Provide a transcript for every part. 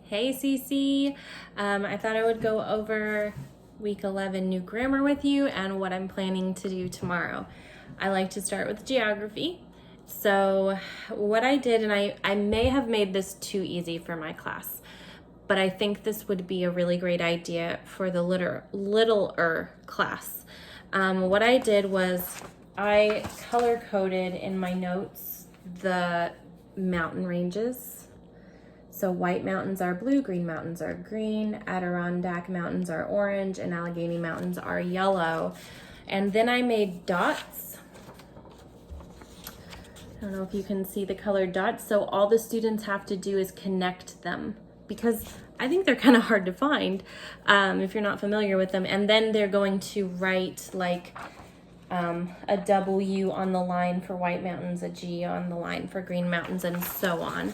Hey Cece, I thought I would go over week 11 new grammar with you and what I'm planning to do tomorrow. I like to start with geography. So what I did, and I may have made this too easy for my class, but I think this would be a really great idea for the littler class. What I did was I color coded in my notes the mountain ranges. So White Mountains are blue, Green Mountains are green, Adirondack Mountains are orange, and Allegheny Mountains are yellow. And then I made dots. I don't know if you can see the colored dots. So all the students have to do is connect them, because I think they're kind of hard to find if you're not familiar with them. And then they're going to write like a W on the line for White Mountains, a G on the line for Green Mountains, and so on.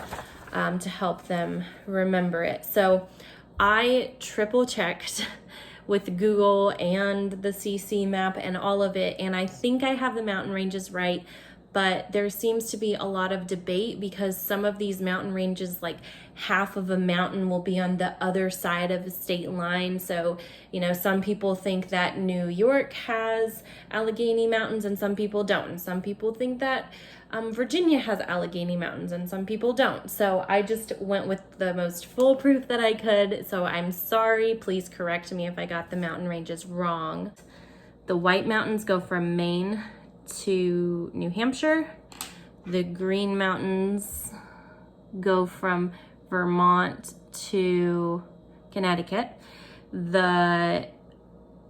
To help them remember it. So I triple checked with Google and the CC map and all of it, and I think I have the mountain ranges right, but there seems to be a lot of debate because some of these mountain ranges, like half of a mountain will be on the other side of the state line. So, some people think that New York has Allegheny Mountains and some people don't. And some people think that Virginia has Allegheny Mountains and some people don't. So I just went with the most foolproof that I could. So I'm sorry, please correct me if I got the mountain ranges wrong. The White Mountains go from Maine to New Hampshire. The Green Mountains go from Vermont to Connecticut. The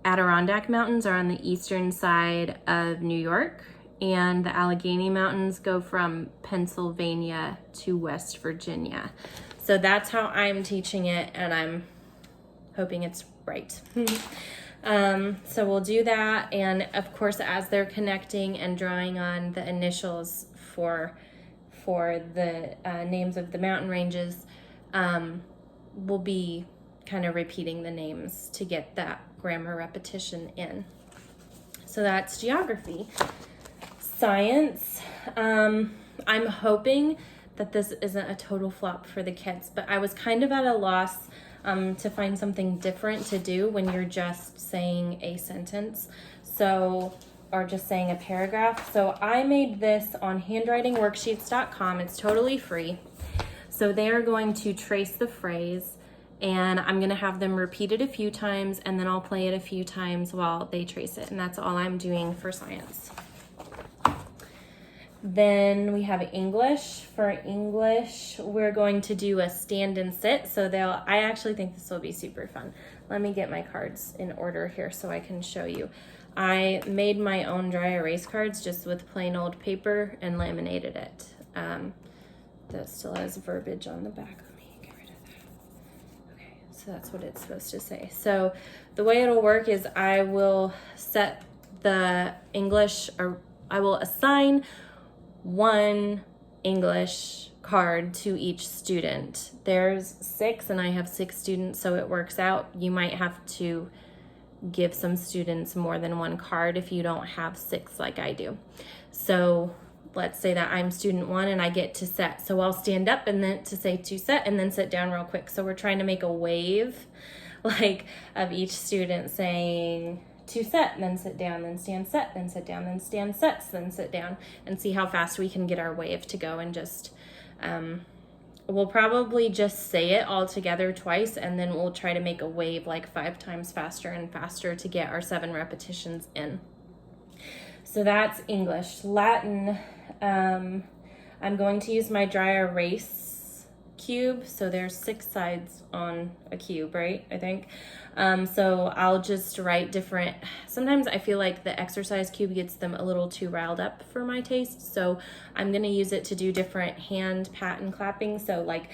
Adirondack Mountains are on the eastern side of New York, and the Allegheny Mountains go from Pennsylvania to West Virginia. So that's how I'm teaching it, and I'm hoping it's right. So we'll do that, and of course, as they're connecting and drawing on the initials for the names of the mountain ranges, we'll be kind of repeating the names to get that grammar repetition in. So that's geography. Science, I'm hoping that this isn't a total flop for the kids, but I was kind of at a loss to find something different to do when you're just saying a sentence, or just saying a paragraph. So I made this on handwritingworksheets.com. It's totally free. So they are going to trace the phrase, and I'm going to have them repeat it a few times, and then I'll play it a few times while they trace it. And that's all I'm doing for science. Then we have English. For English, we're going to do a stand and sit. So I actually think this will be super fun. Let me get my cards in order here so I can show you. I made my own dry erase cards just with plain old paper and laminated it. That still has verbiage on the back. Let me get rid of that. Okay, so that's what it's supposed to say. So the way it'll work is I will set the English, or I will assign one English card to each student. There's 6 and I have 6 students, so it works out. You might have to give some students more than one card if you don't have 6 like I do. So let's say that I'm student 1 and I get to set. So I'll stand up and then to say to set and then sit down real quick. So we're trying to make a wave like of each student saying to set, then sit down, then stand, set, then sit down, then stand, sets, then sit down, and see how fast we can get our wave to go. And just we'll probably just say it all together twice, and then we'll try to make a wave like 5 times faster and faster to get our 7 repetitions in. So that's English. Latin, I'm going to use my dry erase cube. So there's 6 sides on a cube, right? I think. So I'll just write different. Sometimes I feel like the exercise cube gets them a little too riled up for my taste. So I'm going to use it to do different hand pat and clapping. So like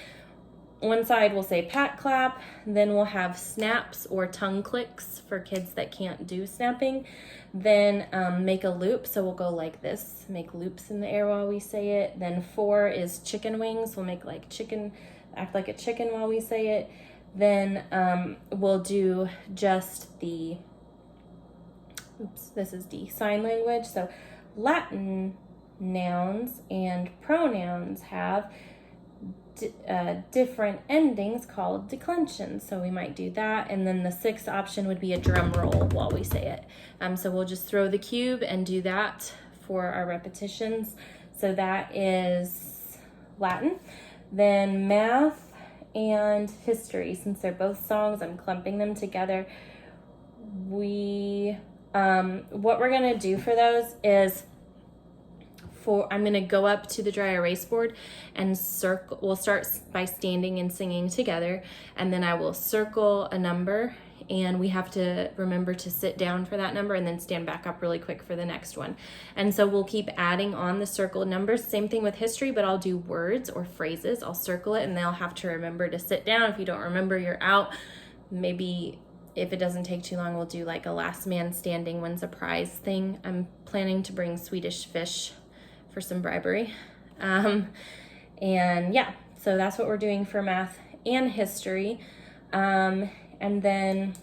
one side will say pat clap, then we'll have snaps or tongue clicks for kids that can't do snapping. Then make a loop. So we'll go like this, make loops in the air while we say it. Then 4 is chicken wings. We'll make like chicken, act like a chicken while we say it. Then we'll do just the, this is the sign language. So Latin nouns and pronouns have different endings called declensions. So we might do that. And then the sixth option would be a drum roll while we say it. So we'll just throw the cube and do that for our repetitions. So that is Latin. Then math and history, since they're both songs, I'm clumping them together. What we're gonna do for those is I'm gonna go up to the dry erase board and circle. We'll start by standing and singing together, and then I will circle a number, and we have to remember to sit down for that number and then stand back up really quick for the next one. And so we'll keep adding on the circled numbers. Same thing with history, but I'll do words or phrases. I'll circle it and they'll have to remember to sit down. If you don't remember, you're out. Maybe if it doesn't take too long, we'll do like a last man standing wins a prize thing. I'm planning to bring Swedish fish for some bribery. And yeah, so that's what we're doing for math and history. And then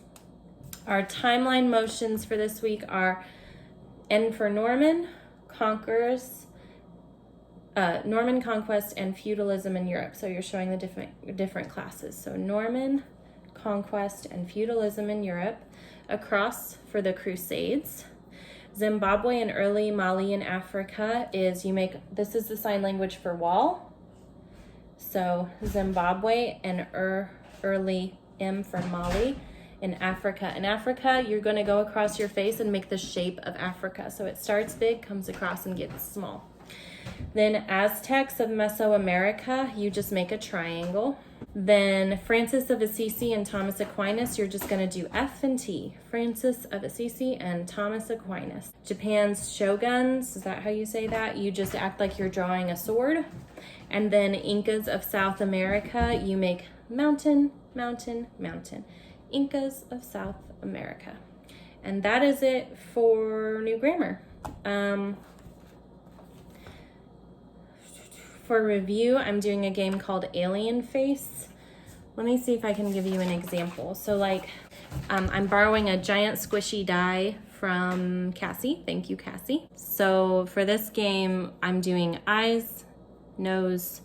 our timeline motions for this week are N for Norman, conquers, Norman conquest and feudalism in Europe. So you're showing the different classes. So Norman, conquest, and feudalism in Europe. Across for the Crusades. Zimbabwe and early Mali in Africa is this is the sign language for wall. So Zimbabwe and early M for Mali in Africa. In Africa, you're going to go across your face and make the shape of Africa. So it starts big, comes across, and gets small. Then Aztecs of Mesoamerica, you just make a triangle. Then Francis of Assisi and Thomas Aquinas, you're just going to do F and T. Francis of Assisi and Thomas Aquinas. Japan's shoguns, is that how you say that? You just act like you're drawing a sword. And then Incas of South America, you make mountain, mountain, mountain. Incas of South America. And that is it for new grammar. For review, I'm doing a game called Alien Face. Let me see if I can give you an example. So like, I'm borrowing a giant squishy die from Cassie. Thank you, Cassie. So for this game, I'm doing eyes, nose,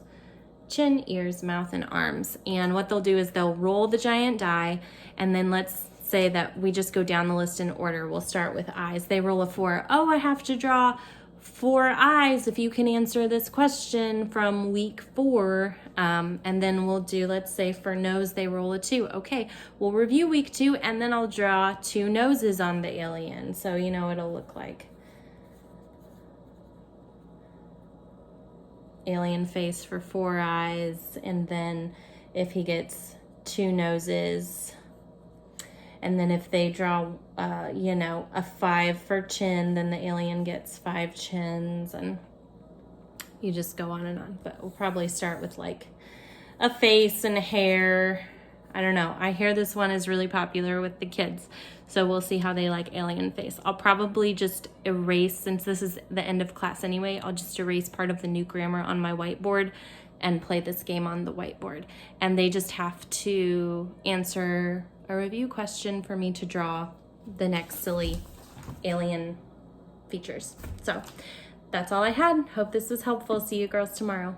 chin, ears, mouth, and arms. And what they'll do is they'll roll the giant die, and then let's say that we just go down the list in order. We'll start with eyes. They roll a 4. Oh, I have to draw 4 eyes if you can answer this question from week 4. And then we'll do, let's say for nose, they roll a 2. Okay, we'll review week 2, and then I'll draw 2 noses on the alien. So you know it'll look like alien face for 4 eyes, and then if he gets 2 noses, and then if they draw, a 5 for chin, then the alien gets 5 chins, and you just go on and on. But we'll probably start with like a face and hair. I don't know. I hear this one is really popular with the kids, so we'll see how they like alien face. I'll probably just erase, since this is the end of class anyway, I'll just erase part of the new grammar on my whiteboard and play this game on the whiteboard. And they just have to answer a review question for me to draw the next silly alien features. So that's all I had. Hope this was helpful. See you girls tomorrow.